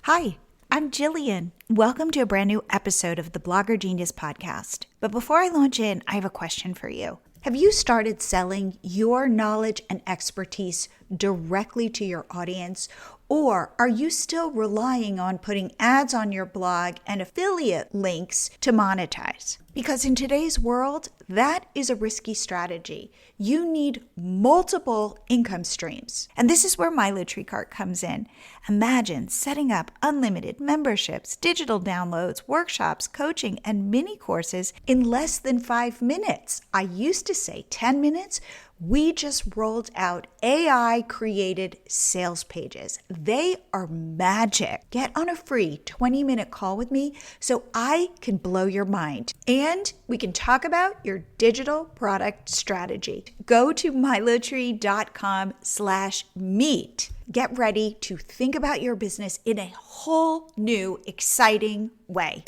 Hi, I'm Jillian. Welcome to a brand new episode of the Blogger Genius podcast. But before I launch in, I have a question for you. Have you started selling your knowledge and expertise directly to your audience? Or are you still relying on putting ads on your blog and affiliate links to monetize? Because in today's world, that is a risky strategy. You need multiple income streams. And this is where my Litry Cart comes in. Imagine setting up unlimited memberships, digital downloads, workshops, coaching, and mini courses in less than 5 minutes. I used to say 10 minutes. We just rolled out AI-created sales pages. They are magic. Get on a free 20-minute call with me so I can blow your mind. And we can talk about your digital product strategy. Go to mylittry.com/meet. Get ready to think about your business in a whole new, exciting way.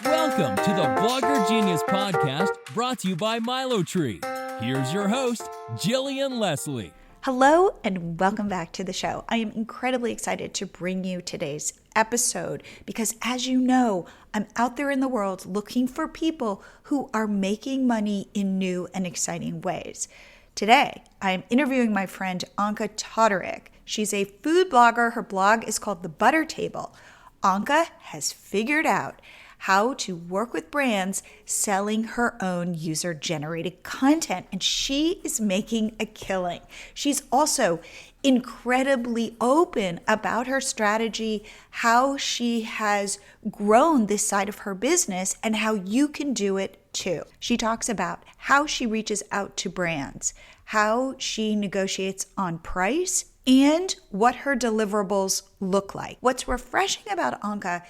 Welcome to the Blogger Genius podcast, brought to you by Tree. Here's your host, Jillian Leslie. Hello and welcome back to the show. I am incredibly excited to bring you today's episode because, as you know, I'm out there in the world looking for people who are making money in new and exciting ways. Today, I am interviewing my friend Anca Toderic. She's a food blogger. Her blog is called The Butter Table. Anca has figured out how to work with brands selling her own user-generated content, and she is making a killing. She's also incredibly open about her strategy, how she has grown this side of her business, and how you can do it too. She talks about how she reaches out to brands, how she negotiates on price, and what her deliverables look like. What's refreshing about Anca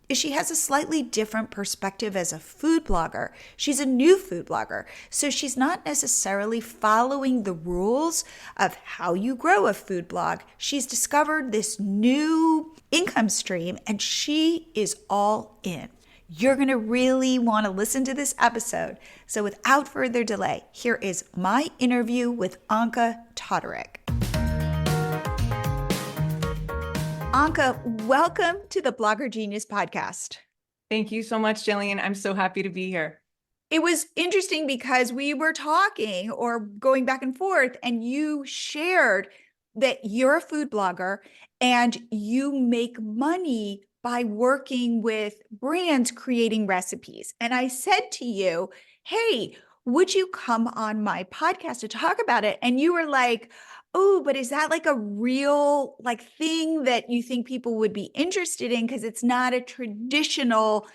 is she has a slightly different perspective as a food blogger. She's a new food blogger, so she's not necessarily following the rules of how you grow a food blog. She's discovered this new income stream and she is all in. You're gonna really wanna listen to this episode. So without further delay, here is my interview with Anca Toderic. Anca, welcome to the Blogger Genius podcast. Thank you so much, Jillian. I'm so happy to be here. It was interesting because we were talking or going back and forth, and you shared that you're a food blogger and you make money by working with brands creating recipes. And I said to you, hey, would you come on my podcast to talk about it? And you were like, oh, but is that like a real thing that you think people would be interested in? Because it's not a traditional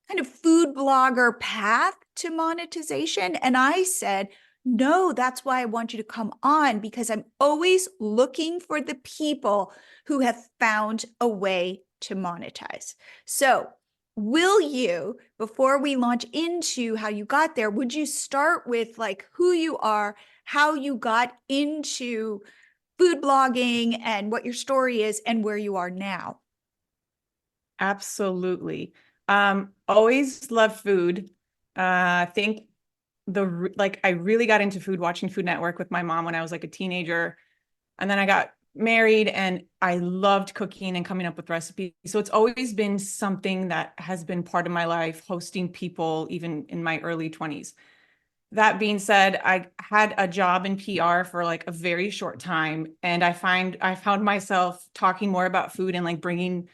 kind of food blogger path to monetization. And I said, no, that's why I want you to come on, because I'm always looking for the people who have found a way to monetize. So will you, before we launch into how you got there, would you start with who you are, how you got into food blogging and what your story is and where you are now? Absolutely. Always loved food. I think I really got into food watching Food Network with my mom when I was a teenager. And then I got married and I loved cooking and coming up with recipes. So it's always been something that has been part of my life, hosting people even in my early 20s. That being said, I had a job in PR for a very short time. And I found myself talking more about food and bringing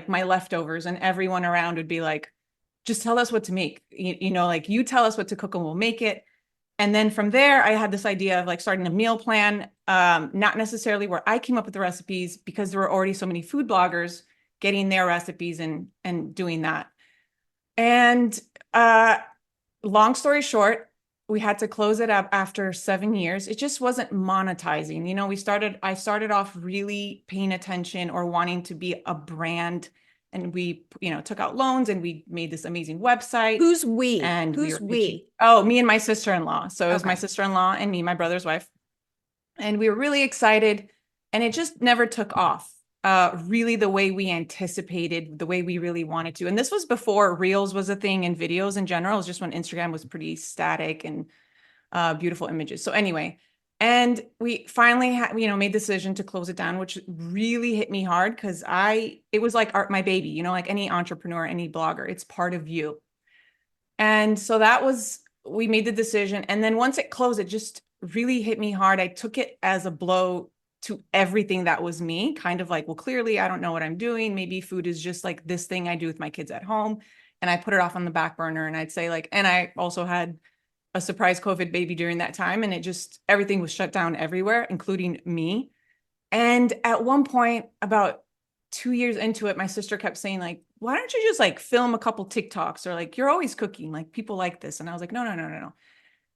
my leftovers, and everyone around would be like, just tell us what to make. You tell us what to cook and we'll make it. And then from there, I had this idea of starting a meal plan, not necessarily where I came up with the recipes, because there were already so many food bloggers getting their recipes and doing that. And long story short, we had to close it up after 7 years. It just wasn't monetizing. I started off really paying attention or wanting to be a brand. And we, took out loans and we made this amazing website. Who's we? And Who's we? Oh, me and my sister-in-law. So it was my sister-in-law and me, my brother's wife. And we were really excited, and it just never took off. Really the way we anticipated, the way we really wanted to. And this was before Reels was a thing and videos in general. It was just when Instagram was pretty static and beautiful images. So anyway, And we finally made the decision to close it down, which really hit me hard because it was like my baby, like any entrepreneur, any blogger, it's part of you. And so we made the decision. And then once it closed, it just really hit me hard. I took it as a blow to everything that was me, kind of like, well, clearly I don't know what I'm doing. Maybe food is just like this thing I do with my kids at home. And I put it off on the back burner. And I'd say and I also had a surprise COVID baby during that time. And everything was shut down everywhere, including me. And at one point, about 2 years into it, my sister kept saying, like, why don't you just film a couple TikToks, or you're always cooking, like people like this. And I was like, no, no, no, no, no.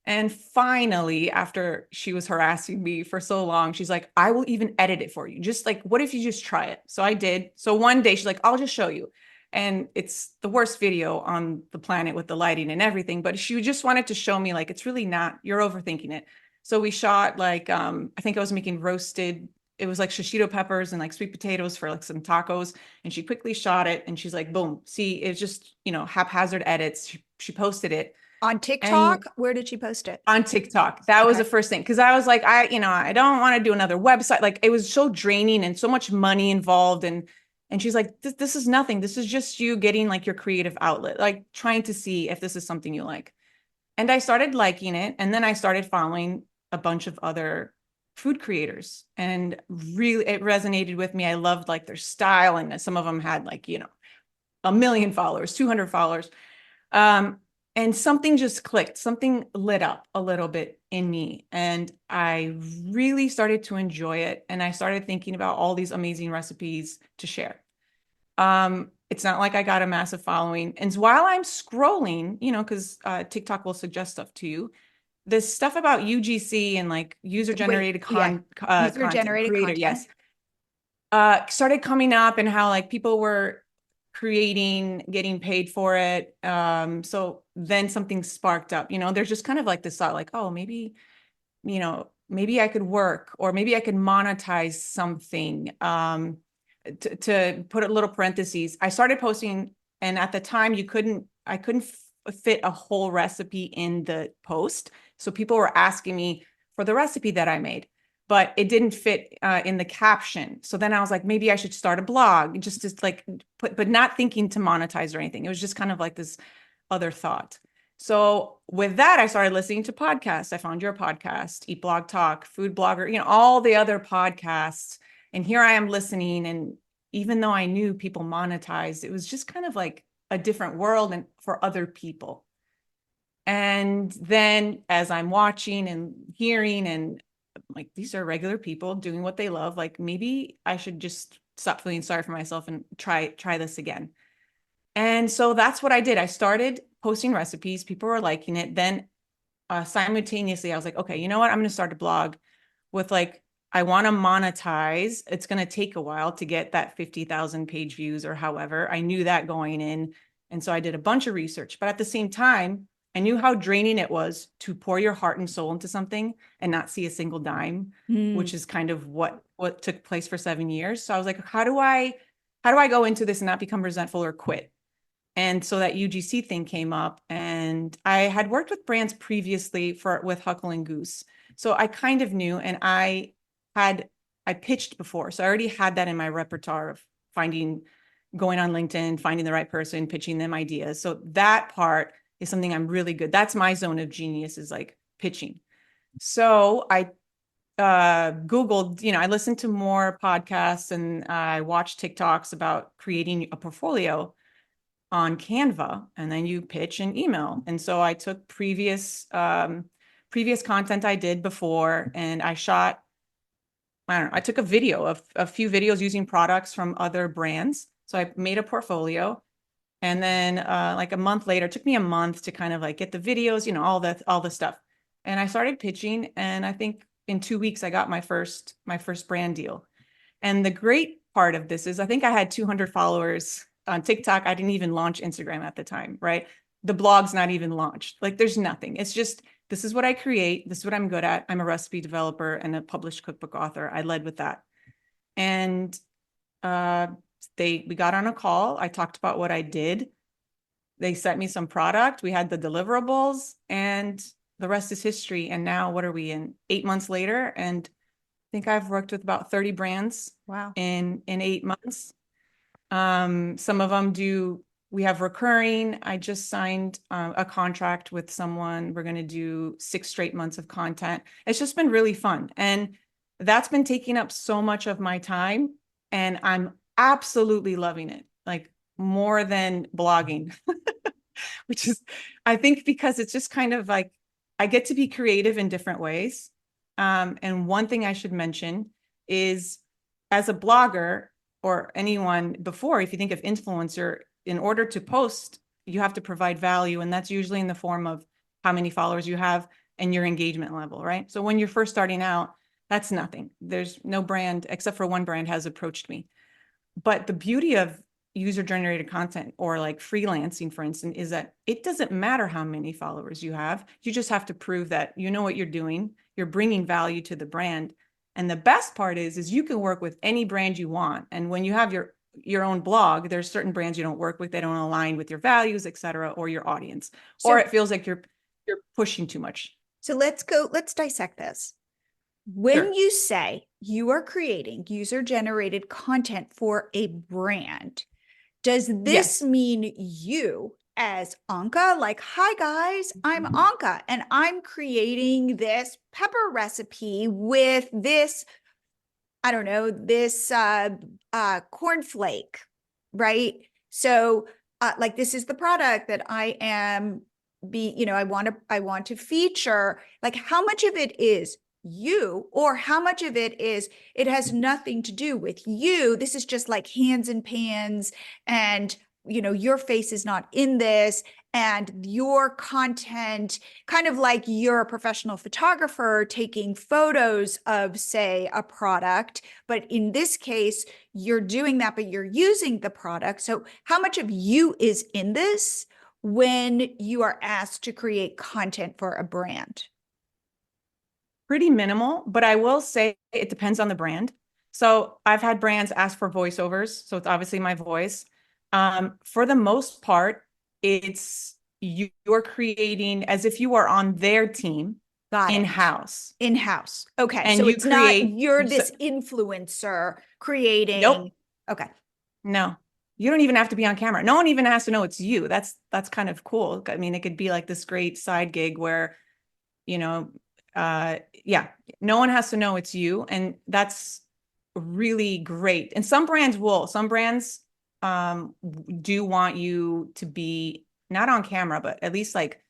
And finally, after she was harassing me for so long, she's like, I will even edit it for you. Just what if you just try it? So I did. So one day she's like, I'll just show you. And it's the worst video on the planet with the lighting and everything. But she just wanted to show me, it's really not, you're overthinking it. So we shot I think I was making roasted, it was shishito peppers and sweet potatoes for some tacos. And she quickly shot it. And she's like, boom, see, it's just, haphazard edits. She posted it. On TikTok? Where did she post it? On TikTok. That was the first thing. Cause I was like, I don't want to do another website. It was so draining and so much money involved. And she's like, this is nothing. This is just you getting your creative outlet, trying to see if this is something you like. And I started liking it. And then I started following a bunch of other food creators, and really it resonated with me. I loved their style. And some of them had 1 million followers, 200 followers. And something just clicked, something lit up a little bit in me. And I really started to enjoy it. And I started thinking about all these amazing recipes to share. It's not like I got a massive following. And while I'm scrolling, because TikTok will suggest stuff to you, this stuff about UGC and user-generated content creator, yes, started coming up, and how people were creating, getting paid for it. So then something sparked up, there's just kind of this thought oh, maybe I could work, or maybe I could monetize something. To put a little parentheses, I started posting, and at the time I couldn't fit a whole recipe in the post. So people were asking me for the recipe that I made, but it didn't fit in the caption. So then I was like, maybe I should start a blog, just but not thinking to monetize or anything. It was just kind of this other thought. So with that, I started listening to podcasts. I found your podcast, Eat Blog Talk, Food Blogger, all the other podcasts. And here I am listening. And even though I knew people monetized, it was just kind of a different world and for other people. And then as I'm watching and hearing, and these are regular people doing what they love, maybe I should just stop feeling sorry for myself and try this again. And so that's what I did. I started posting recipes. People were liking it. Then simultaneously, I was like, okay, you know what? I'm going to start a blog with I want to monetize. It's going to take a while to get that 50,000 page views or however. I knew that going in. And so I did a bunch of research. But at the same time, I knew how draining it was to pour your heart and soul into something and not see a single dime, which is kind of what took place for 7 years. So I was like, how do I go into this and not become resentful or quit? And so that UGC thing came up, and I had worked with brands previously with Huckle and Goose. So I kind of knew, and I pitched before. So I already had that in my repertoire of going on LinkedIn, finding the right person, pitching them ideas. So that part is something I'm really good. That's my zone of genius, is pitching. So I Googled, I listened to more podcasts, and I watched TikToks about creating a portfolio on Canva, and then you pitch an email. And so I took previous content I did before, and I took a video of a few videos using products from other brands. So I made a portfolio. And then a month later, it took me a month to kind of get the videos, all the stuff. And I started pitching, and I think in 2 weeks I got my first brand deal. And the great part of this is I think I had 200 followers on TikTok. I didn't even launch Instagram at the time, right? The blog's not even launched. There's nothing. It's just, this is what I create. This is what I'm good at. I'm a recipe developer and a published cookbook author. I led with that. And we got on a call. I talked about what I did. They sent me some product. We had the deliverables, and the rest is history. And now what are we in 8 months later? And I think I've worked with about 30 brands Wow. in 8 months. Some of them we have recurring. I just signed a contract with someone. We're going to do 6 straight months of content. It's just been really fun. And that's been taking up so much of my time. And I'm absolutely loving it, like more than blogging, which is, I think, because it's just kind of like I get to be creative in different ways. And one thing I should mention is, as a blogger or anyone before, if you think of influencer, in order to post, you have to provide value. And that's usually in the form of how many followers you have and your engagement level, right? So when you're first starting out, that's nothing. There's no brand, except for one brand has approached me. But the beauty of user generated content or like freelancing, for instance, is that it doesn't matter how many followers you have. You just have to prove that you know what you're doing. You're bringing value to the brand. And the best part is you can work with any brand you want. And when you have your own blog, there's certain brands you don't work with. They don't align with your values, et cetera, or your audience, or it feels like you're pushing too much. So let's dissect this. When Sure. you say you are creating user generated content for a brand, does this Yes. mean you as Anca, like, hi guys, I'm Anca and I'm creating this pepper recipe with this, I don't know, this cornflake, right? So like this is the product that I am I want to feature. Like how much of it is you, or how much of it is it has nothing to do with you? This is just like hands and pans, and your face is not in this, and your content, kind of like you're a professional photographer taking photos of, say, a product, but in this case you're doing that but you're using the product. So how much of you is in this when you are asked to create content for a brand? Pretty minimal, but I will say it depends on the brand. So I've had brands ask for voiceovers, so it's obviously my voice. For the most part, it's you're creating as if you are on their team Got it. in-house. In-house. Okay. And So you it's not create, you're so, this influencer creating. nope, Okay. no. You don't even have to be on camera. No one even has to know it's you. That's kind of cool. I mean, it could be like this great side gig where, you know, yeah, no one has to know it's you. And that's really great. And some brands do want you to be not on camera, but at least like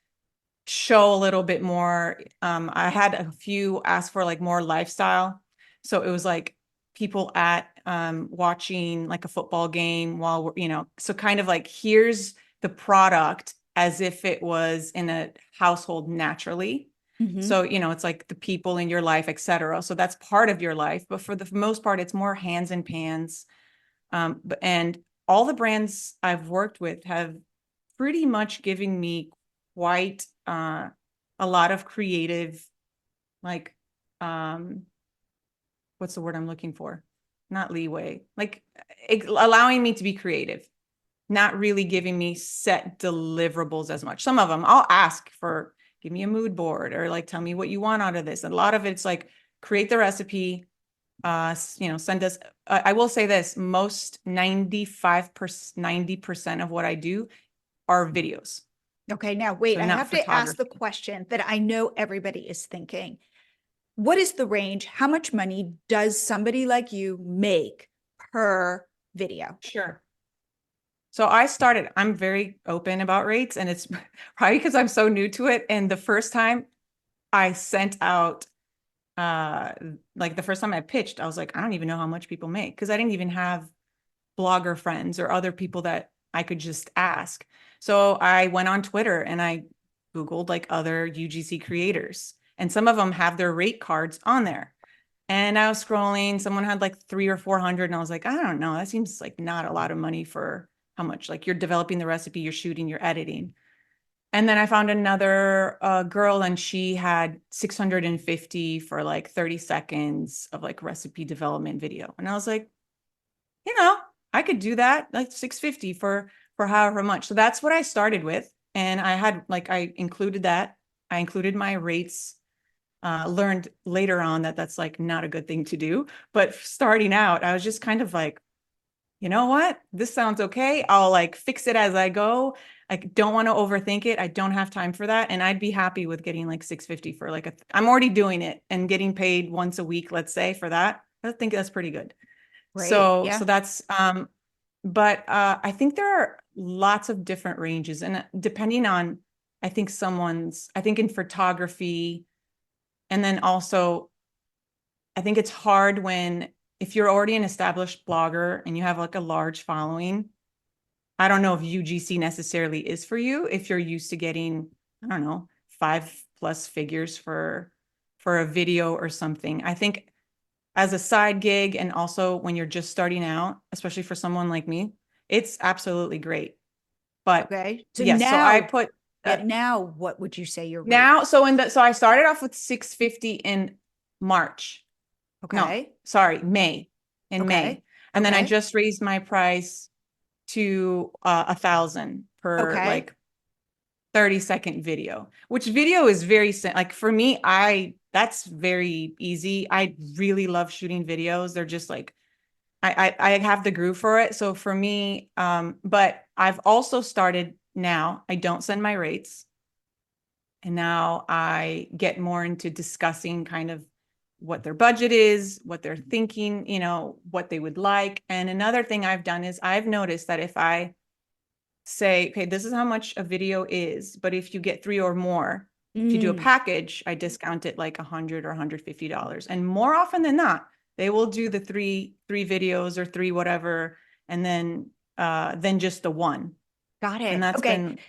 show a little bit more. I had a few ask for like more lifestyle. So it was like people at watching like a football game while we're, so kind of like here's the product as if it was in a household naturally. Mm-hmm. So, it's like the people in your life, et cetera. So that's part of your life. But for the most part, it's more hands and pans. And all the brands I've worked with have pretty much given me quite a lot of creative, like, what's the word I'm looking for? Not leeway, like allowing me to be creative, not really giving me set deliverables as much. Some of them I'll ask for, give me a mood board or like, tell me what you want out of this. And a lot of it's like, create the recipe, send us. I will say this, most 90% of what I do are videos. Okay, now wait, So I not have to ask the photography. question that I know everybody is thinking. What is the range? How much money does somebody like you make per video? Sure. So I'm very open about rates, and it's probably because I'm so new to it. And the first time I sent out, like the first time I pitched, I was like, I don't even know how much people make, because I didn't even have blogger friends or other people that I could just ask. So I went on Twitter and I Googled like other UGC creators, and some of them have their rate cards on there. And I was scrolling, someone had like 300 or 400, and I was like, I don't know, that seems like not a lot of money for how much, like you're developing the recipe, you're shooting, you're editing. And then I found another girl, and she had 650 for like 30 seconds of like recipe development video. And I was like, I could do that, like 650 for, however much. So that's what I started with. And I included that. I included my rates. Learned later on that that's like not a good thing to do. But starting out, I was just kind of like, you know what? This sounds okay. I'll like fix it as I go. I don't want to overthink it. I don't have time for that. And I'd be happy with getting like 650 for like I'm already doing it and getting paid once a week, let's say, for that. I think that's pretty good. Great. So Yeah. that's but I think there are lots of different ranges. And depending on, I think in photography, and then also I think it's hard if you're already an established blogger and you have like a large following. I don't know if UGC necessarily is for you if you're used to getting, I don't know, 5+ figures for a video or something. I think as a side gig and also when you're just starting out, especially for someone like me, it's absolutely great. But Okay. So yes, so I now, put yeah, now what would you say your rate? now, so I started off with 650 in March. No, Okay. sorry, May, in Okay. May. And then I Okay. just raised my price to 1,000 per Okay. like 30-second video, which video is like for me, that's very easy. I really love shooting videos. They're just like I have the groove for it. So for me, but I've also started now, I don't send my rates. And now I get more into discussing kind of what their budget is, what they're thinking, what they would like. And another thing I've done is I've noticed that if I say, okay, this is how much a video is, but if you get 3 or more, if you do a Mm, package, I discount it like $100 or $150. And more often than not, they will do the three videos or three whatever, and then just the one. got And it. that's Okay. been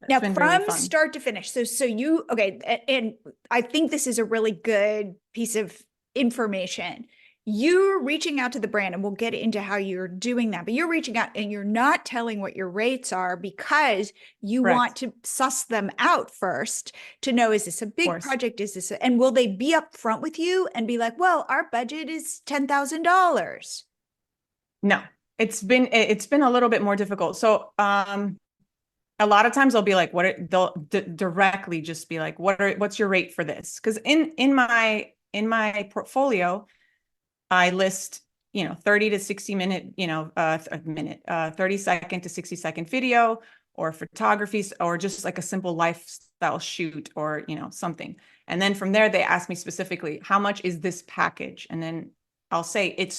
Now, really from fun. start to finish. So you, okay, and I think this is a really good piece of information. You're reaching out to the brand, and we'll get into how you're doing that, but you're reaching out and you're not telling what your rates are because you Correct. want to suss them out first to know, is this a Of big course. project? And will they be upfront with you and be like, well, our budget is $10,000? No, it's been a little bit more difficult. So a lot of times they'll be like, they'll directly just be like, what's your rate for this? Because in my portfolio, I list 30 to 60 minute, a minute, 30-second to 60-second video or photography or just like a simple lifestyle shoot or something. And then from there they ask me specifically, how much is this package? And then I'll say it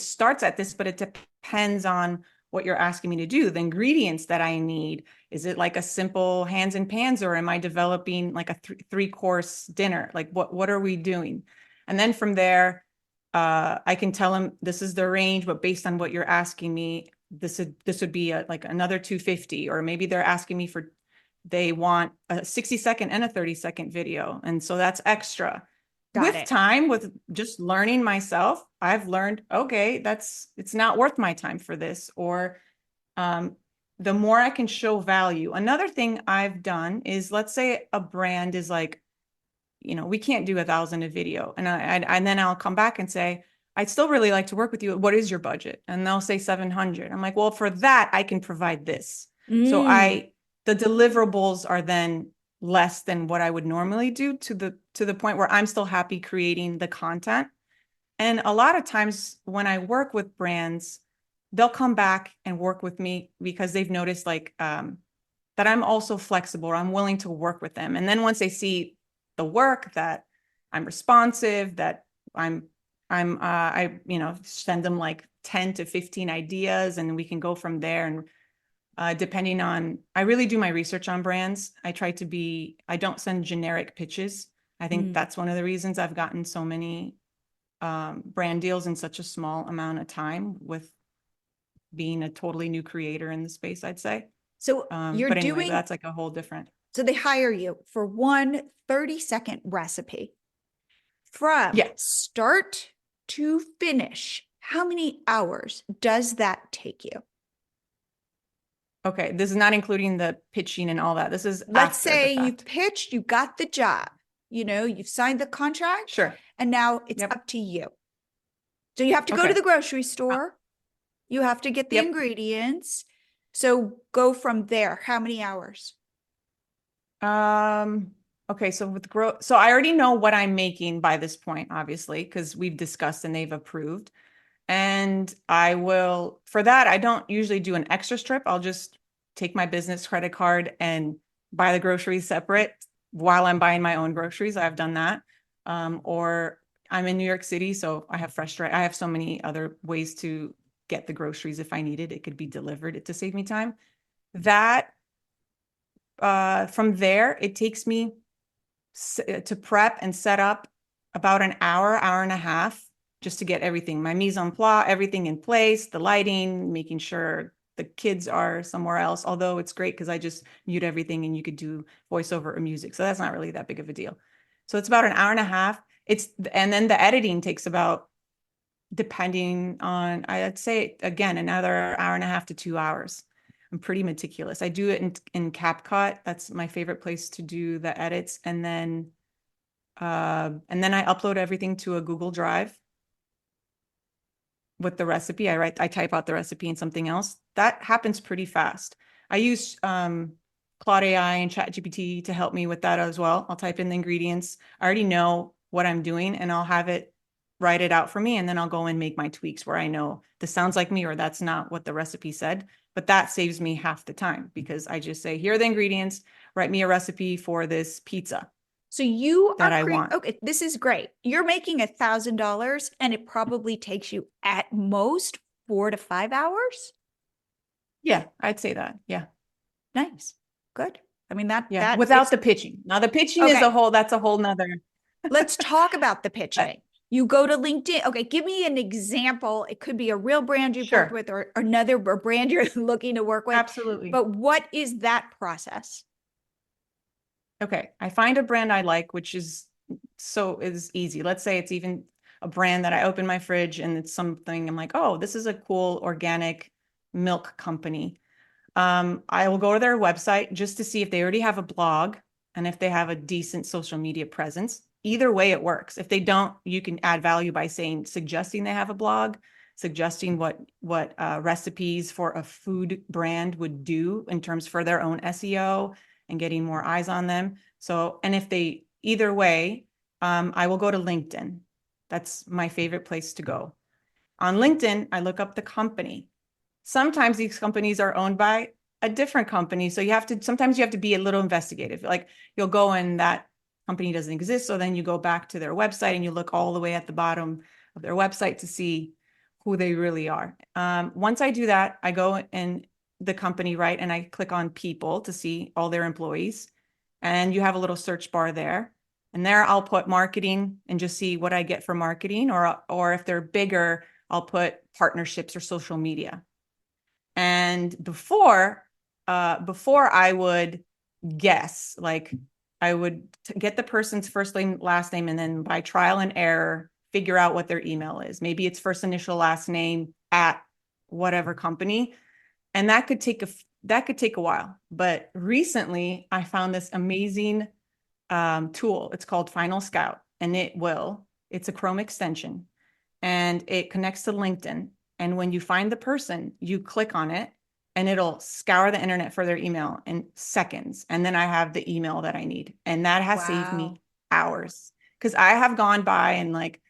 starts at this, but it depends on what you're asking me to do, the ingredients that I need. Is it like a simple hands and pans, or am I developing like a three-course dinner? Like what are we doing? And then from there, I can tell them this is the range, but based on what you're asking me, this would be like another 250, or maybe they're asking me they want a 60-second and a 30-second video. And so that's extra. Got With it. time, with just learning myself, I've learned, okay, it's not worth my time for this. Or the more I can show value. Another thing I've done is, let's say a brand is like, we can't do 1,000 a video. And then I'll come back and say, I'd still really like to work with you. What is your budget? And they'll say 700. I'm like, well, for that, I can provide this. So Mm, the deliverables are then less than what I would normally do, to the point where I'm still happy creating the content. And a lot of times when I work with brands, they'll come back and work with me because they've noticed like that I'm also flexible. I'm willing to work with them. And then once they see the work, that I'm responsive, that I send them like 10 to 15 ideas, and we can go from there. And depending on, I really do my research on brands. I don't send generic pitches. I think mm. that's one of the reasons I've gotten so many brand deals in such a small amount of time, with being a totally new creator in the space, I'd say. So you're But anyway, doing, that's like a whole different. so they hire you for one 30-second recipe from Yeah. start to finish. How many hours does that take you? Okay. This is not including the pitching and all that. This is Let's after the say you fact. pitched, you got the job, you've signed the contract, Sure. and now it's Yep. up to you. So you have to go to Okay. the grocery Uh, store, you have to get the yep. ingredients. So go from there. How many hours? Okay, so so I already know what I'm making by this point, obviously, because we've discussed and they've approved. And I will, for that, I don't usually do an extra strip. I'll just take my business credit card and buy the groceries separate while I'm buying my own groceries. I've done that. Or I'm in New York City, so I have fresh dry. I have so many other ways to get the groceries if I needed. It could be delivered to save me time. That from there, it takes me to prep and set up about an hour and a half just to get everything, my mise en place, everything in place, the lighting, making sure the kids are somewhere else. Although it's great because I just mute everything and you could do voiceover or music. So that's not really that big of a deal. So it's about an hour and a half. And then the editing takes about, depending on, I'd say again, another hour and a half to 2 hours. I'm pretty meticulous. I do it in CapCut. That's my favorite place to do the edits. And then I upload everything to a Google Drive with the recipe. I type out the recipe in something else. That happens pretty fast. I use Claude AI and ChatGPT to help me with that as well. I'll type in the ingredients. I already know what I'm doing and I'll have it write it out for me. And then I'll go and make my tweaks where I know this sounds like me or that's not what the recipe said. But that saves me half the time because I just say, here are the ingredients, write me a recipe for this pizza. So you that are I want. Okay, this is great. You're making $1,000 and it probably takes you at most 4 to 5 hours. Yeah, I'd say that. Yeah. Nice. Good. I mean, Yeah. that Without it's the pitching. Now the pitching is okay. that's a whole nother. Let's talk about the But pitching. You go to LinkedIn. Okay, give me an example. It could be a real brand you've worked sure. with or another brand you're looking to work with. Absolutely. But what is that process? Okay. I find a brand I like, which is easy. Let's say it's even a brand that I open my fridge and it's something I'm like, oh, this is a cool organic milk company. I will go to their website just to see if they already have a blog and if they have a decent social media presence. Either way, it works. If they don't, you can add value by suggesting they have a blog, suggesting what recipes for a food brand would do in terms for their own SEO and getting more eyes on them. So, and if they either way, I will go to LinkedIn. That's my favorite place to go. On LinkedIn, I look up the company. Sometimes these companies are owned by a different company. So sometimes you have to be a little investigative. Like you'll go and that company doesn't exist. So then you go back to their website and you look all the way at the bottom of their website to see who they really are. Once I do that, I go in the company, right? And I click on people to see all their employees. And you have a little search bar there. And there I'll put marketing and just see what I get for marketing, or if they're bigger, I'll put partnerships or social media. And before I would guess, like I would get the person's first name, last name, and then by trial and error, figure out what their email is. Maybe it's first initial, last name at whatever company. And that could take a while. But recently I found this amazing tool. It's called Final Scout, and it's a Chrome extension and it connects to LinkedIn. And when you find the person, you click on it and it'll scour the internet for their email in seconds. And then I have the email that I need. And that has saved me hours because I have gone by and like,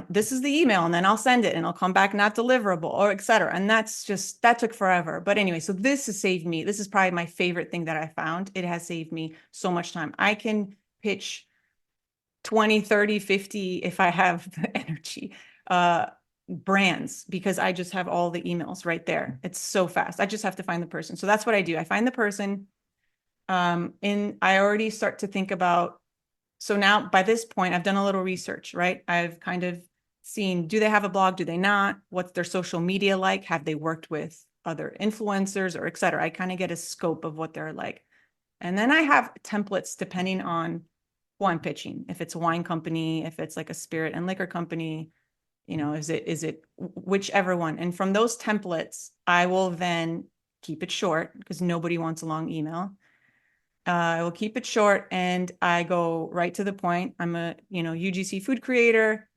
this is the email and then I'll send it and I'll come back not deliverable or et cetera. And that took forever. But anyway, so this has saved me. This is probably my favorite thing that I found. It has saved me so much time. I can pitch 20, 30, 50 if I have the energy, brands, because I just have all the emails right there. It's so fast. I just have to find the person. So that's what I do. I find the person. I already start to think about, so now by this point, I've done a little research, right? I've kind of seen, do they have a blog? Do they not? What's their social media like? Have they worked with other influencers or et cetera? I kind of get a scope of what they're like. And then I have templates depending on who I'm pitching. If it's a wine company, if it's like a spirit and liquor company, is it whichever one. And from those templates, I will then keep it short because nobody wants a long email. I will keep it short and I go right to the point. I'm a, UGC food creator.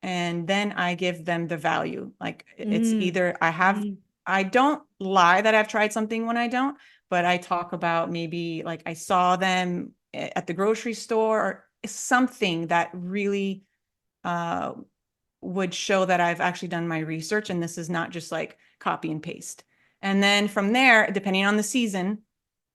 And then I give them the value. Like it's either I don't lie that I've tried something when I don't, but I talk about maybe like I saw them at the grocery store, or something that really would show that I've actually done my research and this is not just like copy and paste. And then from there, depending on the season,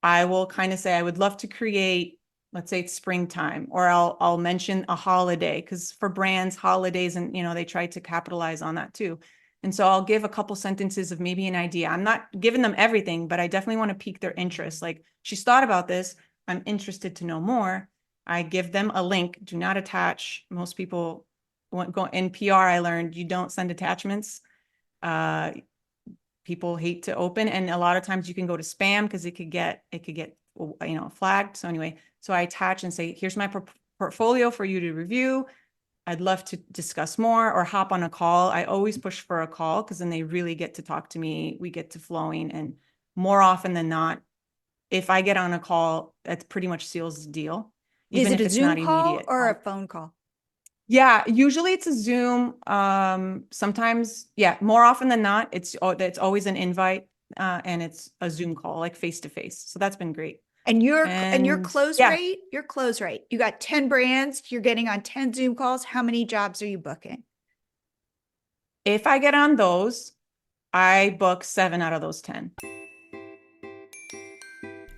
I will kind of say I would love to create, let's say it's springtime, or I'll mention a holiday, because for brands, holidays, and they try to capitalize on that too. And so I'll give a couple sentences of maybe an idea. I'm not giving them everything, but I definitely want to pique their interest. Like, she's thought about this. I'm interested to know more. I give them a link. Do not attach. Most people go in PR. I learned you don't send attachments. People hate to open, and a lot of times you can go to spam because it could get flagged. So anyway, so I attach and say, here's my portfolio for you to review. I'd love to discuss more, or hop on a call. I always push for a call because then they really get to talk to me. We get to flowing, and more often than not, if I get on a call, that pretty much seals the deal. Is it a Zoom call or a phone call? Yeah, usually it's a Zoom. Sometimes, yeah, more often than not, it's always an invite, and it's a Zoom call, like face to face. So that's been great. And your close rate, you got 10 brands, you're getting on 10 Zoom calls. How many jobs are you booking? If I get on those, I book 7 out of those 10.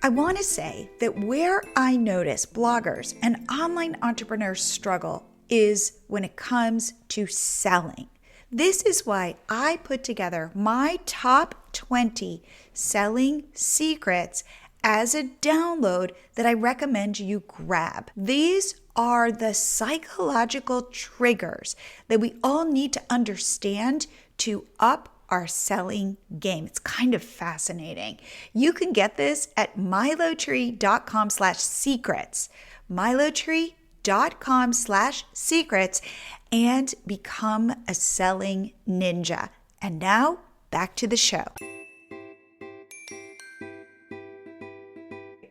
I want to say that where I notice bloggers and online entrepreneurs struggle is when it comes to selling. This is why I put together my top 20 selling secrets as a download that I recommend you grab. These are the psychological triggers that we all need to understand to up our selling game. It's kind of fascinating. You can get this at milotree.com/secrets. milotree.com/secrets and become a selling ninja. And now back to the show.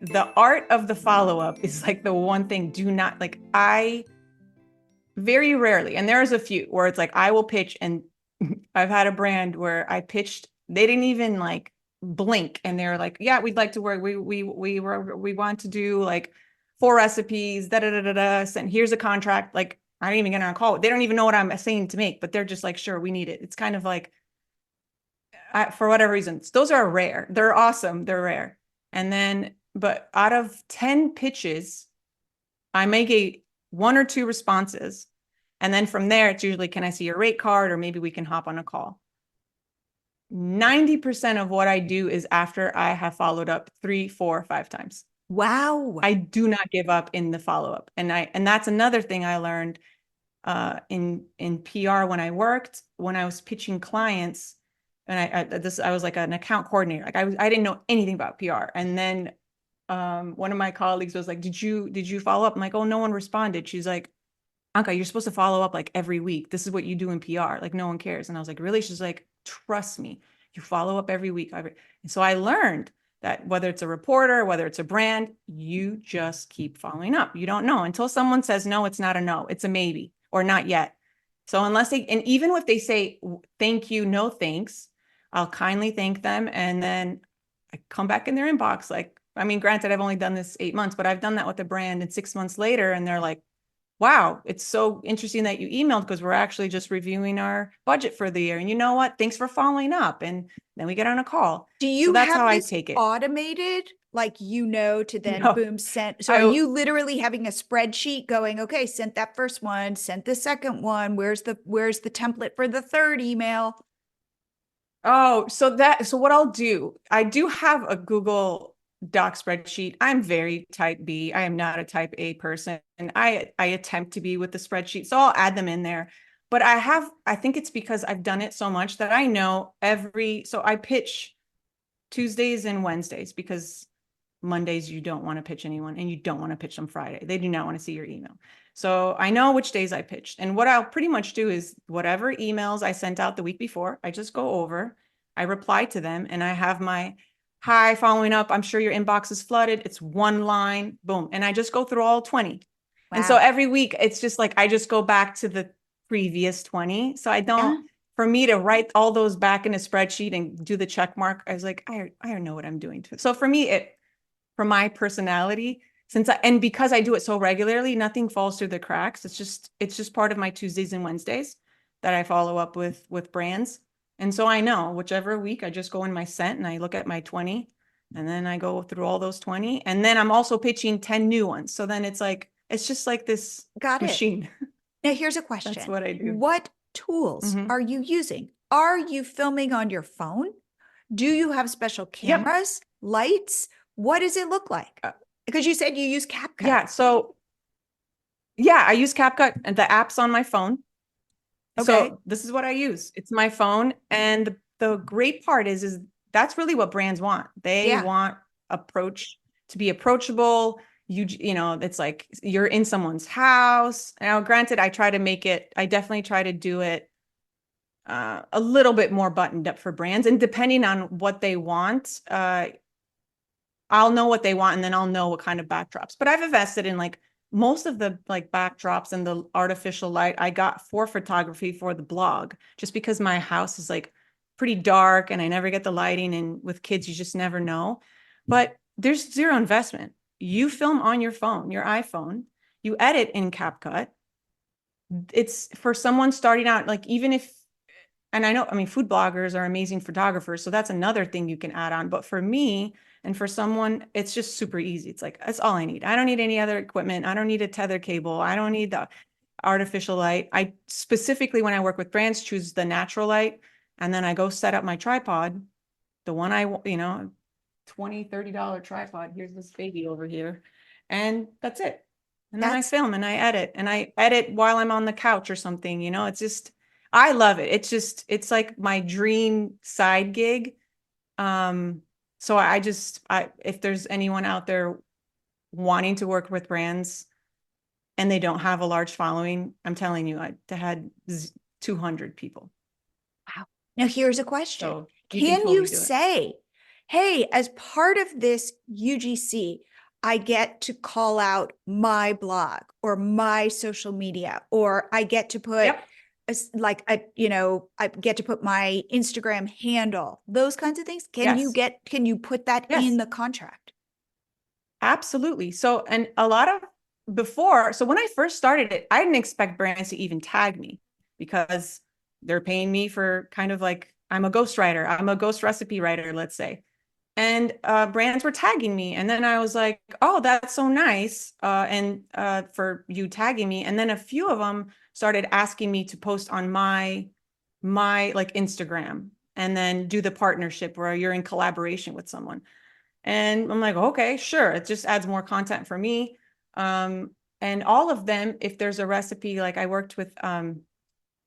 The art of the follow-up is like the one thing. Do not, like, I very rarely, and there's a few where it's like I will pitch, and I've had a brand where I pitched, they didn't even like blink, and they're like, yeah, we'd like to work. We want to do like 4 recipes, and here's a contract. Like, I didn't even get on a call. They don't even know what I'm saying to make, but they're just like, sure, we need it. It's kind of like, for whatever reasons, those are rare. They're awesome. They're rare. And then, but out of 10 pitches, I may get 1 or 2 responses. And then from there, it's usually, can I see your rate card? Or maybe we can hop on a call. 90% of what I do is after I have followed up 3, 4, 5 times. Wow. I do not give up in the follow-up. And that's another thing I learned in PR when I was pitching clients, and I was like an account coordinator. Like I didn't know anything about PR. And then one of my colleagues was like, did you follow up? I'm like, oh, no one responded. She's like, Anca, you're supposed to follow up like every week. This is what you do in PR. Like, no one cares. And I was like, really? She's like, trust me, you follow up every week. And so I learned that whether it's a reporter, whether it's a brand, you just keep following up. You don't know until someone says, no, it's not a no, it's a maybe, or not yet. So and even if they say, thank you, no thanks, I'll kindly thank them. And then I come back in their inbox. Like, I mean, granted, I've only done this 8 months, but I've done that with a brand, and 6 months later, and they're like, wow, it's so interesting that you emailed, because we're actually just reviewing our budget for the year. And you know what? Thanks for following up. And then we get on a call. Do you so that's have how this I take it. automated, like, to then No. boom, send? So are you literally having a spreadsheet going, okay, sent that first one, sent the second one. Where's the template for the third email? Oh, so what I'll do, I do have a Google Doc spreadsheet. I'm very type B. I am not a type A person. And I attempt to be with the spreadsheet. So I'll add them in there. But I think it's because I've done it so much that I know so I pitch Tuesdays and Wednesdays, because Mondays you don't want to pitch anyone, and you don't want to pitch them Friday. They do not want to see your email. So I know which days I pitched. And what I'll pretty much do is whatever emails I sent out the week before, I just go over, I reply to them, and I have my, hi, following up, I'm sure your inbox is flooded. It's 1 line, boom. And I just go through all 20. Wow. And so every week it's just like, I just go back to the previous 20. So I don't, for me to write all those back in a spreadsheet and do the check mark, I was like, I know what I'm doing. So for me, for my personality, and because I do it so regularly, nothing falls through the cracks. It's just part of my Tuesdays and Wednesdays that I follow up with brands. And so I know whichever week I just go in my scent and I look at my 20, and then I go through all those 20, and then I'm also pitching 10 new ones. So then it's just like this Got it. machine. Now, here's a That's question. what I do. What tools Mhm. are you using? Are you filming on your phone? Do you have special Yep. cameras, lights? What does it look like? Because you said you use CapCut. Yeah. So yeah, I use CapCut and the app's on my phone. Okay. So this is what I use. It's my phone. And the great part is that's really what brands want. They Yeah. want approach to be approachable. It's like you're in someone's house. Now, granted, I definitely try to do it a little bit more buttoned up for brands. And depending on what they want, I'll know what they want, and then I'll know what kind of backdrops. But I've invested in like most of the like backdrops and the artificial light I got for photography for the blog, just because my house is like pretty dark and I never get the lighting. And with kids, you just never know. But there's zero investment. You film on your phone, your iPhone, you edit in CapCut. It's for someone starting out, like even if, and I mean, food bloggers are amazing photographers, so that's another thing you can add on. But for me and for someone, it's just super easy. It's like, that's all I need. I don't need any other equipment. I don't need a tether cable. I don't need the artificial light. I specifically, when I work with brands, choose the natural light. And then I go set up my tripod, the one $20-$30 tripod. Here's this baby over here. And that's it. And then I That's film and I edit while I'm on the couch or something, it's just, I love it. It's like my dream side gig. So if there's anyone out there wanting to work with brands and they don't have a large following, I'm telling you, I had 200 people. wow. Now, here's a question. So you can Can you totally do it. say, hey, as part of this UGC, I get to call out my blog or my social media, or I get to put Yep. I get to put my Instagram handle, those kinds of things. Yes. Can you put that in Yes. the contract? Absolutely. So, and so when I first started it, I didn't expect brands to even tag me because they're paying me for kind of like, I'm a ghostwriter. I'm a ghost recipe writer, let's say. And brands were tagging me. And then I was like, oh, that's so nice. And for you tagging me. And then a few of them started asking me to post on my like Instagram and then do the partnership where you're in collaboration with someone. And I'm like, okay, sure. It just adds more content for me. And all of them, if there's a recipe, like I worked with a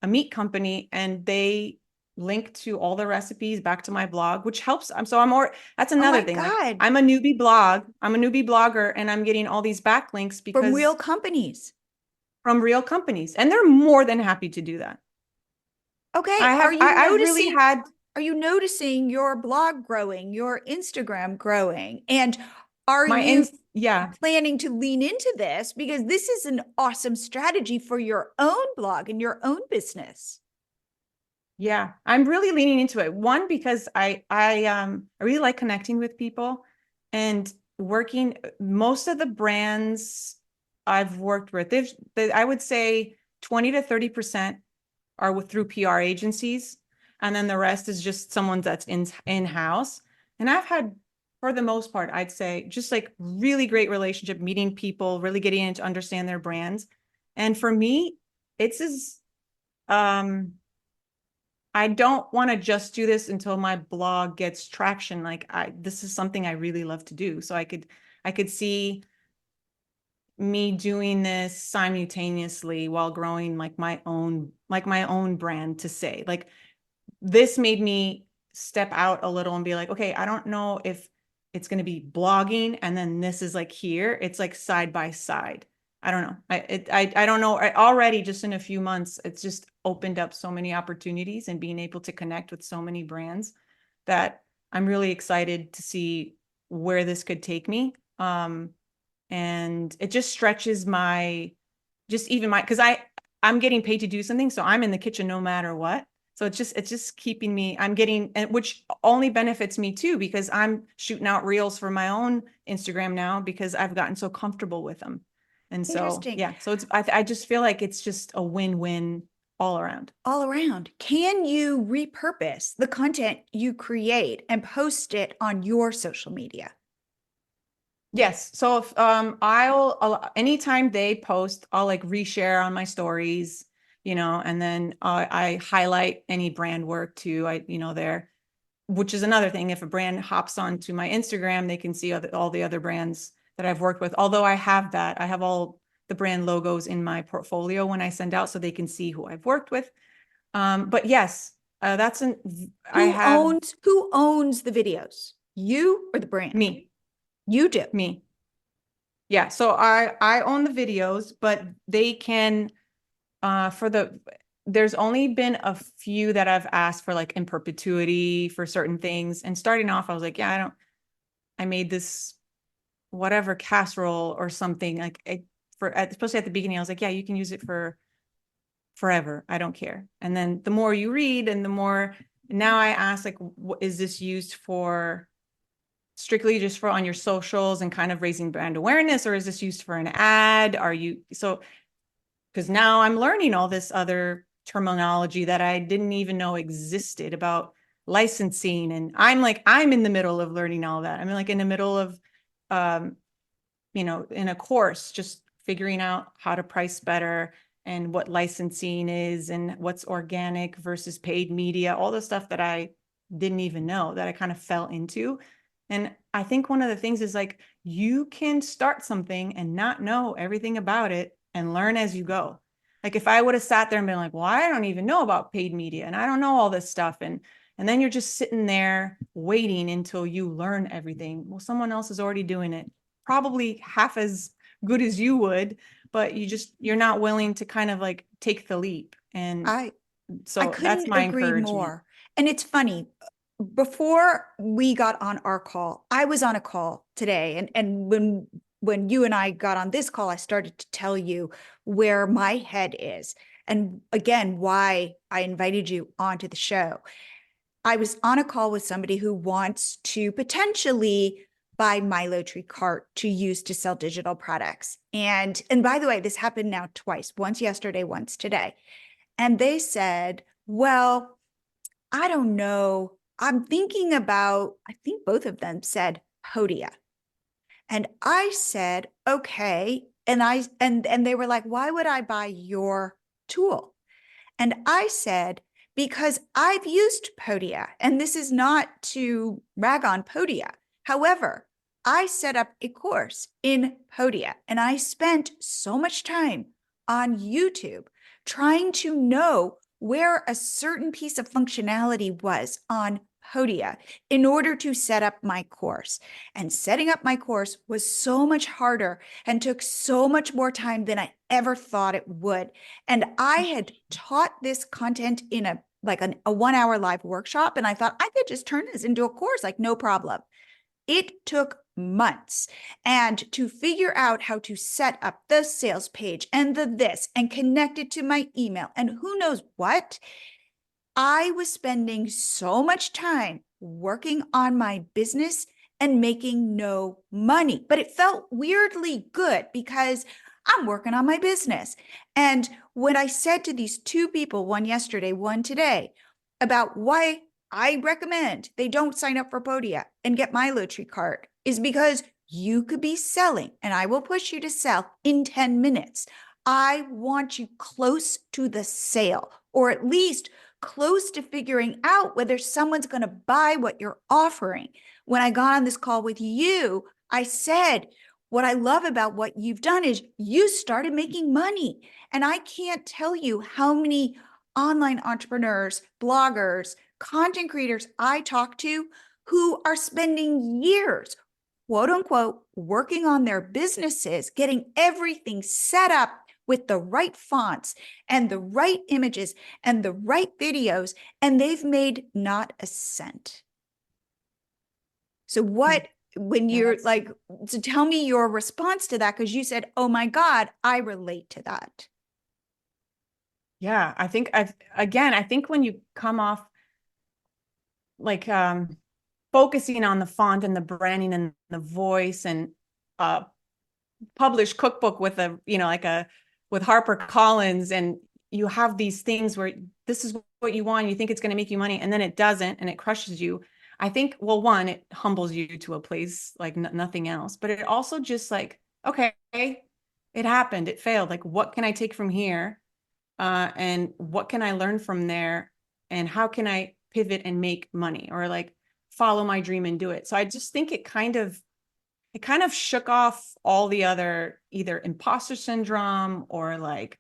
meat company and they link to all the recipes back to my blog, which helps. That's Oh another my thing. Like God, I'm a newbie blogger and I'm getting all these backlinks from real because companies. from real companies, and they're more than happy to do that. Okay, are you I really noticing? had Are you noticing your blog growing, your Instagram growing? And are my you yeah. planning to lean into this? Because this is an awesome strategy for your own blog and your own business. Yeah, I'm really leaning into it. One, because I really like connecting with people and working. Most of the brands I've worked with, I would say 20 to 30% are through PR agencies, and then the rest is just someone that's in-house. And I've had, for the most part, I'd say just like really great relationship, meeting people, really getting in to understand their brands. And for me, it's as I don't want to just do this until my blog gets traction. This is something I really love to do. So I could see me doing this simultaneously while growing my own brand, to say like, this made me step out a little and be like, okay, I don't know if it's going to be blogging and then this is like here. It's like side by side. I don't know. I don't know. Already just in a few months, it's just opened up so many opportunities and being able to connect with so many brands that I'm really excited to see where this could take me. And it just stretches because I'm getting paid to do something. So I'm in the kitchen no matter what. So it's just keeping me, I'm getting, and which only benefits me too, because I'm shooting out reels for my own Instagram now because I've gotten so comfortable with them. And so, Interesting. yeah, so I just feel like it's just a win-win all around. All around. Can you repurpose the content you create and post it on your social media? Yes. So if anytime they post, I'll like reshare on my stories, and then I highlight any brand work too. There, which is another thing. If a brand hops onto my Instagram, they can see all the other brands that I've worked with. Although I have all the brand logos in my portfolio when I send out, so they can see who I've worked with. But yes, Who owns the videos? You or the brand? me, You do. me. Yeah, so I own the videos, but they can there's only been a few that I've asked for like in perpetuity for certain things. And starting off, I was like, yeah, I made this whatever casserole or something like especially at the beginning, I was like, yeah, you can use it for forever. I don't care. And then the more you read and the more now I ask like, is this used for strictly just for on your socials and kind of raising brand awareness, or is this used for an ad? Because now I'm learning all this other terminology that I didn't even know existed about licensing. And I'm in the middle of learning all that. I'm like in the middle of, in a course, just figuring out how to price better and what licensing is and what's organic versus paid media, all the stuff that I didn't even know that I kind of fell into. And I think one of the things is like, you can start something and not know everything about it and learn as you go. Like if I would have sat there and been like, well, I don't even know about paid media and I don't know all this stuff. And then you're just sitting there waiting until you learn everything. Well, someone else is already doing it, probably half as good as you would, but you're not willing to kind of like take the leap. And I so that's couldn't my agree encouragement. more. And it's funny, before we got on our call, I was on a call today. And when you and I got on this call, I started to tell you where my head is. And again, why I invited you onto the show. I was on a call with somebody who wants to potentially buy MiloTree cart to use to sell digital products. And by the way, this happened now twice, once yesterday, once today. And they said, well, I don't know. I'm thinking about, I think both of them said Podia. And I said, okay. And they were like, why would I buy your tool? And I said, because I've used Podia, and this is not to rag on Podia. However, I set up a course in Podia, and I spent so much time on YouTube trying to know where a certain piece of functionality was on Podia in order to set up my course. And setting up my course was so much harder and took so much more time than I ever thought it would. And I had taught this content in a 1 hour live workshop, and I thought I could just turn this into a course, like no problem. It took months and to figure out how to set up the sales page and this and connect it to my email and who knows what. I was spending so much time working on my business and making no money, but it felt weirdly good because I'm working on my business. And when I said to these two people, one yesterday, one today, about why I recommend they don't sign up for Podia and get MiloTree cart is because you could be selling, and I will push you to sell in 10 minutes. I want you close to the sale, or at least close to figuring out whether someone's going to buy what you're offering. When I got on this call with you, I said, what I love about what you've done is you started making money. And I can't tell you how many online entrepreneurs, bloggers, content creators I talk to who are spending years, quote unquote, working on their businesses, getting everything set up with the right fonts and the right images and the right videos, and they've made not a cent. So when you're like, so tell me your response to that, because you said, oh my God, I relate to that. Yeah, I think when you come off like focusing on the font and the branding and the voice and uh published cookbook with a, like with Harper Collins, and you have these things where this is what you want, you think it's going to make you money, and then it doesn't, and it crushes you. I think, well, one, it humbles you to a place like nothing else, but it also just like, okay, it happened, it failed. Like, what can I take from here? And what can I learn from there? And how can I pivot and make money, or like follow my dream and do it? So I just think it kind of shook off all the other either imposter syndrome or like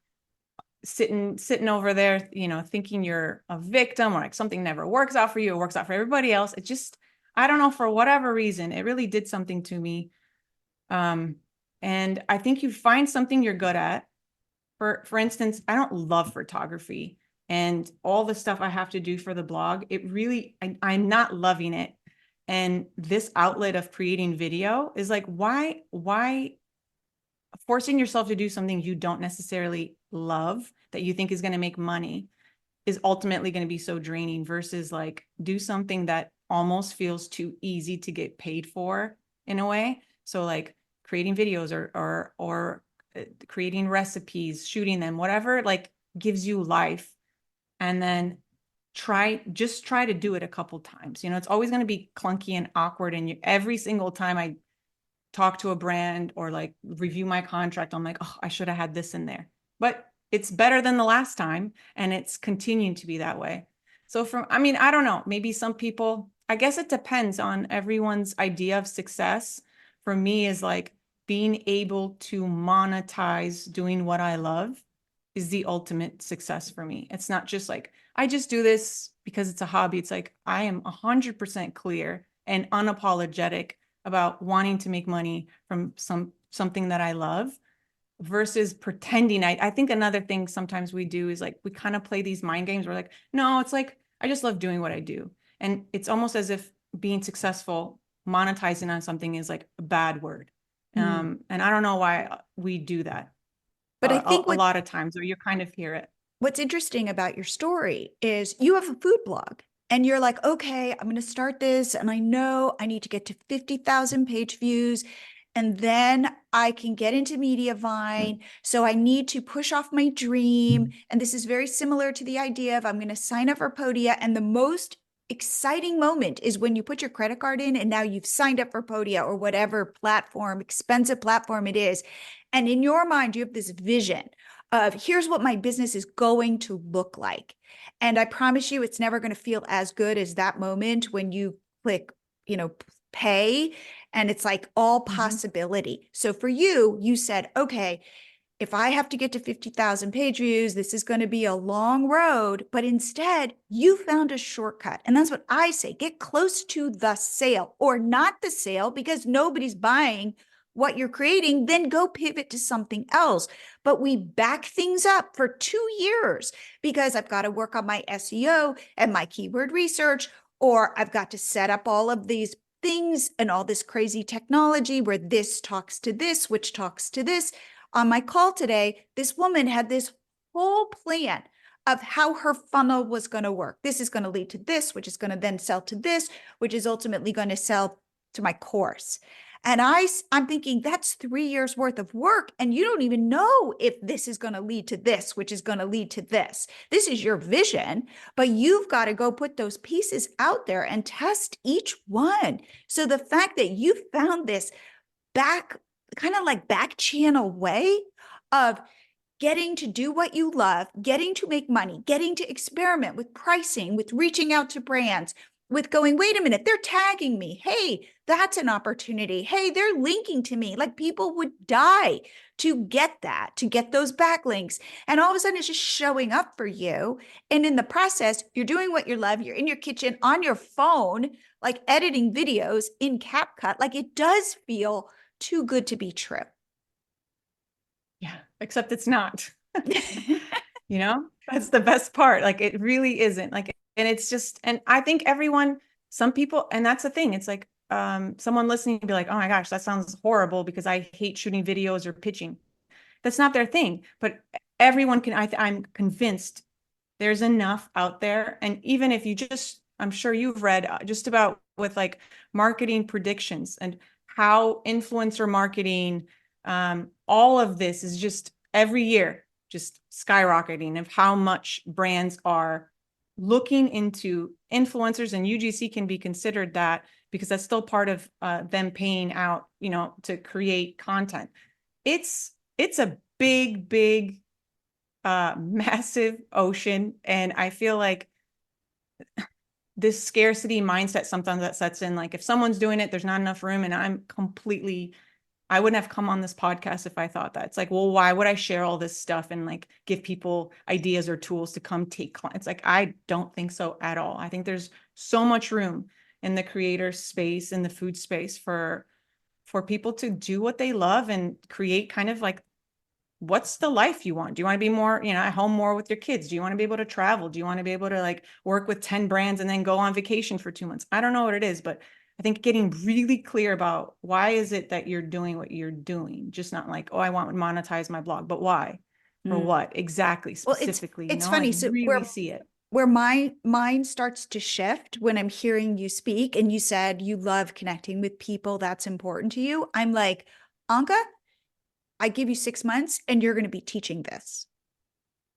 sitting over there, thinking you're a victim, or like something never works out for you, it works out for everybody else. It just, I don't know, for whatever reason, it really did something to me. Um, and I think you find something you're good at. For instance, I don't love photography, and all the stuff I have to do for the blog, it really, I'm not loving it. And this outlet of creating video is like, why forcing yourself to do something you don't necessarily love that you think is going to make money is ultimately going to be so draining, versus like do something that almost feels too easy to get paid for in a way. So like creating videos or creating recipes, shooting them, whatever like gives you life. And then try to do it a couple times. It's always going to be clunky and awkward. And every single time I talk to a brand or like review my contract, I'm like, oh, I should have had this in there. But it's better than the last time, and it's continuing to be that way. So I don't know, maybe some people, I guess it depends on everyone's idea of success. For me is like being able to monetize doing what I love is the ultimate success for me. It's not just like, I just do this because it's a hobby. It's like, I am 100% clear and unapologetic about wanting to make money from something that I love, versus pretending. I think another thing sometimes we do is like we kind of play these mind games. We're like, no, it's like I just love doing what I do. And it's almost as if being successful, monetizing on something is like a bad word. Mm. And I don't know why we do that But I think a lot of times, or you kind of hear it. what's interesting about your story is you have a food blog and you're like, okay, I'm going to start this. And I know I need to get to 50,000 page views. And then I can get into Mediavine. So I need to push off my dream. And this is very similar to the idea of I'm going to sign up for Podia. And the most exciting moment is when you put your credit card in and now you've signed up for Podia or whatever platform, expensive platform it is. And in your mind, you have this vision of here's what my business is going to look like. And I promise you, it's never going to feel as good as that moment when you click, pay, and it's like all possibility. So for you, you said, okay, if I have to get to 50,000 page views, this is going to be a long road. But instead, you found a shortcut. And that's what I say, get close to the sale or not the sale because nobody's buying what you're creating, then go pivot to something else. But we back things up for 2 years because I've got to work on my SEO and my keyword research, or I've got to set up all of these things and all this crazy technology where this talks to this, which talks to this. On my call today, this woman had this whole plan of how her funnel was going to work. This is going to lead to this, which is going to then sell to this, which is ultimately going to sell to my course. And I'm thinking that's 3 years worth of work. And you don't even know if this is going to lead to this, which is going to lead to this. This is your vision, but you've got to go put those pieces out there and test each one. So the fact that you found this kind of like back channel way of getting to do what you love, getting to make money, getting to experiment with pricing, with reaching out to brands, with going, wait a minute, they're tagging me. Hey, that's an opportunity. Hey, they're linking to me. Like people would die to get that, to get those backlinks. And all of a sudden it's just showing up for you. And in the process, you're doing what you love. You're in your kitchen on your phone, like editing videos in CapCut. Like it does feel too good to be true. Yeah, except it's not. That's the best part. Like it really isn't. Like, and it's just, and I think some people, and that's the thing. It's like someone listening to be like, oh my gosh, that sounds horrible because I hate shooting videos or pitching. That's not their thing. But everyone can, I'm convinced there's enough out there. And even if you just, I'm sure you've read just about with like marketing predictions and how influencer marketing, all of this is just every year just skyrocketing of how much brands are looking into influencers, and UGC can be considered that because that's still part of them paying out, you know, to create content. It's a big massive ocean, and I feel like this scarcity mindset sometimes that sets in, like if someone's doing it, there's not enough room, and I wouldn't have come on this podcast if I thought that. It's like, well, why would I share all this stuff and like give people ideas or tools to come take clients? Like, I don't think so at all. I think there's so much room in the creator space, in the food space for people to do what they love and create kind of like, what's the life you want? Do you want to be more, you know, at home more with your kids? Do you want to be able to travel? Do you want to be able to like work with 10 brands and then go on vacation for 2 months? I don't know what it is, but I think getting really clear about why is it that you're doing what you're doing, just not like, oh, I want to monetize my blog, but why? For what exactly, Well, specifically, you it's know, like funny. So really see it. where my mind starts to shift when I'm hearing you speak, and you said you love connecting with people, that's important to you. I'm like, Anca, I give you 6 months and you're going to be teaching this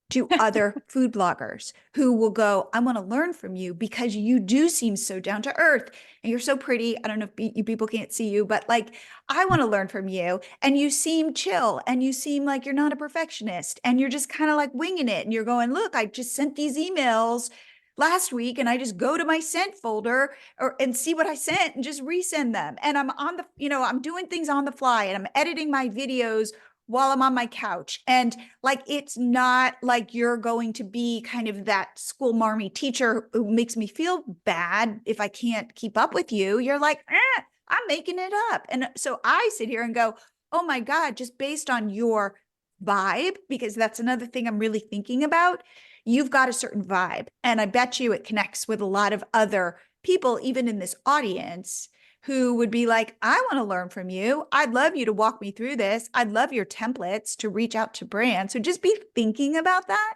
to other food bloggers who will go, I want to learn from you because you do seem so down to earth and you're so pretty. I don't know if you people can't see you, but like, I want to learn from you. And you seem chill and you seem like you're not a perfectionist and you're just kind of like winging it. And you're going, look, I just sent these emails last week and I just go to my sent folder and see what I sent and just resend them. And I'm on the, I'm doing things on the fly and I'm editing my videos while I'm on my couch. And like, it's not like you're going to be kind of that school marmy teacher who makes me feel bad if I can't keep up with you. You're like, I'm making it up. And so I sit here and go, oh my God, just based on your vibe, because that's another thing I'm really thinking about. You've got a certain vibe. And I bet you it connects with a lot of other people, even in this audience, who would be like, I want to learn from you. I'd love you to walk me through this. I'd love your templates to reach out to brands. So just be thinking about that,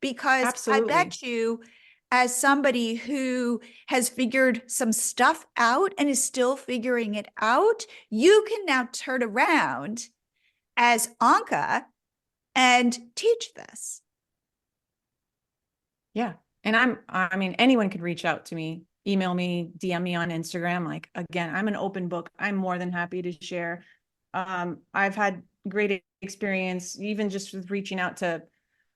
because I Absolutely. bet you, as somebody who has figured some stuff out and is still figuring it out, you can now turn around as Anca and teach this. Yeah. And I mean, anyone could reach out to me, email me, DM me on Instagram. Like, again, I'm an open book. I'm more than happy to share. I've had great experience, even just with reaching out to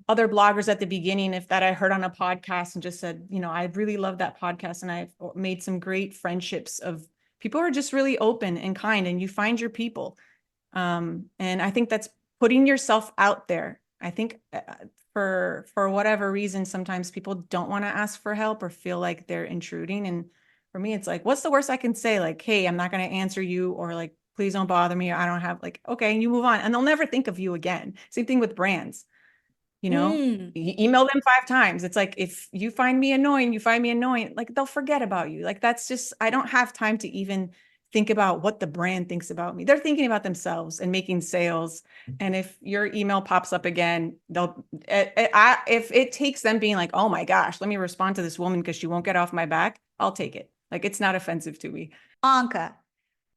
other bloggers at the beginning, if that I heard on a podcast and just said, you know, I really love that podcast. And I've made some great friendships of people who are just really open and kind, and you find your people. And I think that's putting yourself out there. I think for whatever reason, sometimes people don't want to ask for help or feel like they're intruding. And for me, it's like, what's the worst I can say? Like, hey, I'm not going to answer you, or like, please don't bother me. I don't have, like, okay, and you move on and they'll never think of you again. Same thing with brands, you know, email them 5 times. It's like, if you find me annoying, like they'll forget about you. Like, that's just, I don't have time to even think about what the brand thinks about me. They're thinking about themselves and making sales. And if your email pops up again, if it takes them being like, oh my gosh, let me respond to this woman because she won't get off my back, I'll take it. Like, it's not offensive to me. Anca,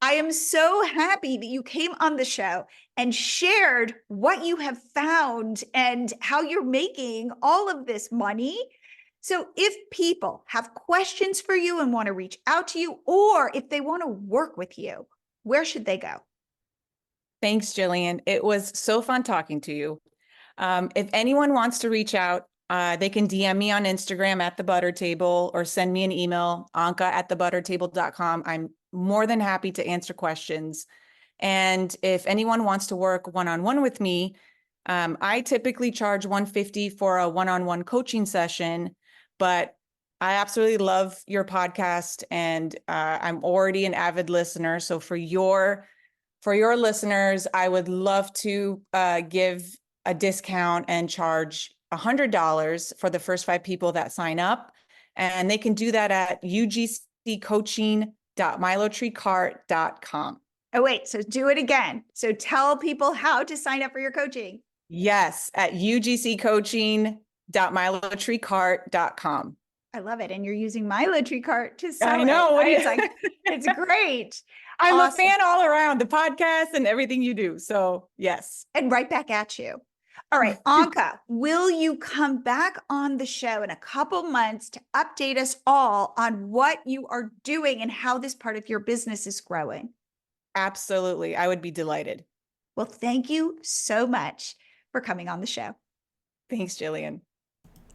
I am so happy that you came on the show and shared what you have found and how you're making all of this money. So if people have questions for you and want to reach out to you, or if they want to work with you, where should they go? Thanks, Jillian. It was so fun talking to you. If anyone wants to reach out, they can DM me on Instagram at the butter table, or send me an email, anca@thebuttertable.com. I'm more than happy to answer questions. And if anyone wants to work one-on-one with me, I typically charge $150 for a one-on-one coaching session, but I absolutely love your podcast, and I'm already an avid listener. So for your listeners, I would love to give a discount and charge $100 for the first 5 people that sign up. And they can do that at ugccoaching.milotreecart.com. Oh, wait, so do it again. So tell people how to sign up for your coaching. Yes, at ugccoaching.milotreecart.com. I love it. And you're using my Litree cart to sell I know. it. It's like, it's great. I'm Awesome. a fan all around, the podcast and everything you do. So yes. And right back at you. All right, Anca, will you come back on the show in a couple months to update us all on what you are doing and how this part of your business is growing? Absolutely. I would be delighted. Well, thank you so much for coming on the show. Thanks, Jillian.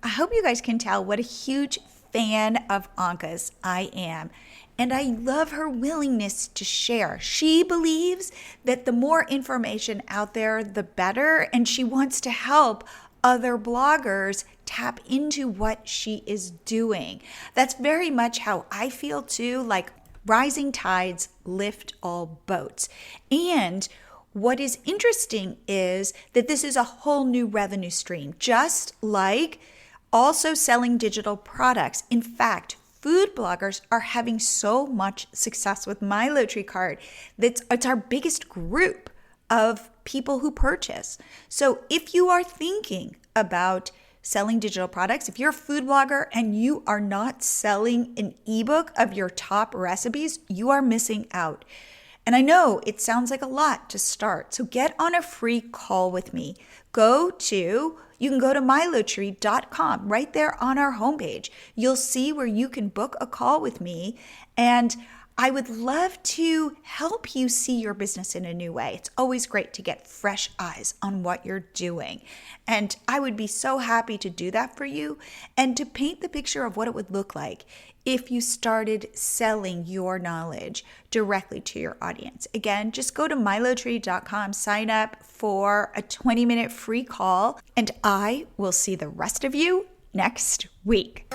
I hope you guys can tell what a huge fan of Anca's I am. And I love her willingness to share. She believes that the more information out there, the better. And she wants to help other bloggers tap into what she is doing. That's very much how I feel too, like rising tides lift all boats. And what is interesting is that this is a whole new revenue stream, just like also selling digital products. In fact, food bloggers are having so much success with My Litree Cart that it's our biggest group of people who purchase. So if you are thinking about selling digital products, if you're a food blogger and you are not selling an ebook of your top recipes, you are missing out. And I know it sounds like a lot to start. So get on a free call with me. You can go to milotree.com right there on our homepage. You'll see where you can book a call with me. And I would love to help you see your business in a new way. It's always great to get fresh eyes on what you're doing. And I would be so happy to do that for you and to paint the picture of what it would look like if you started selling your knowledge directly to your audience. Again, just go to milotree.com, sign up for a 20-minute free call, and I will see the rest of you next week.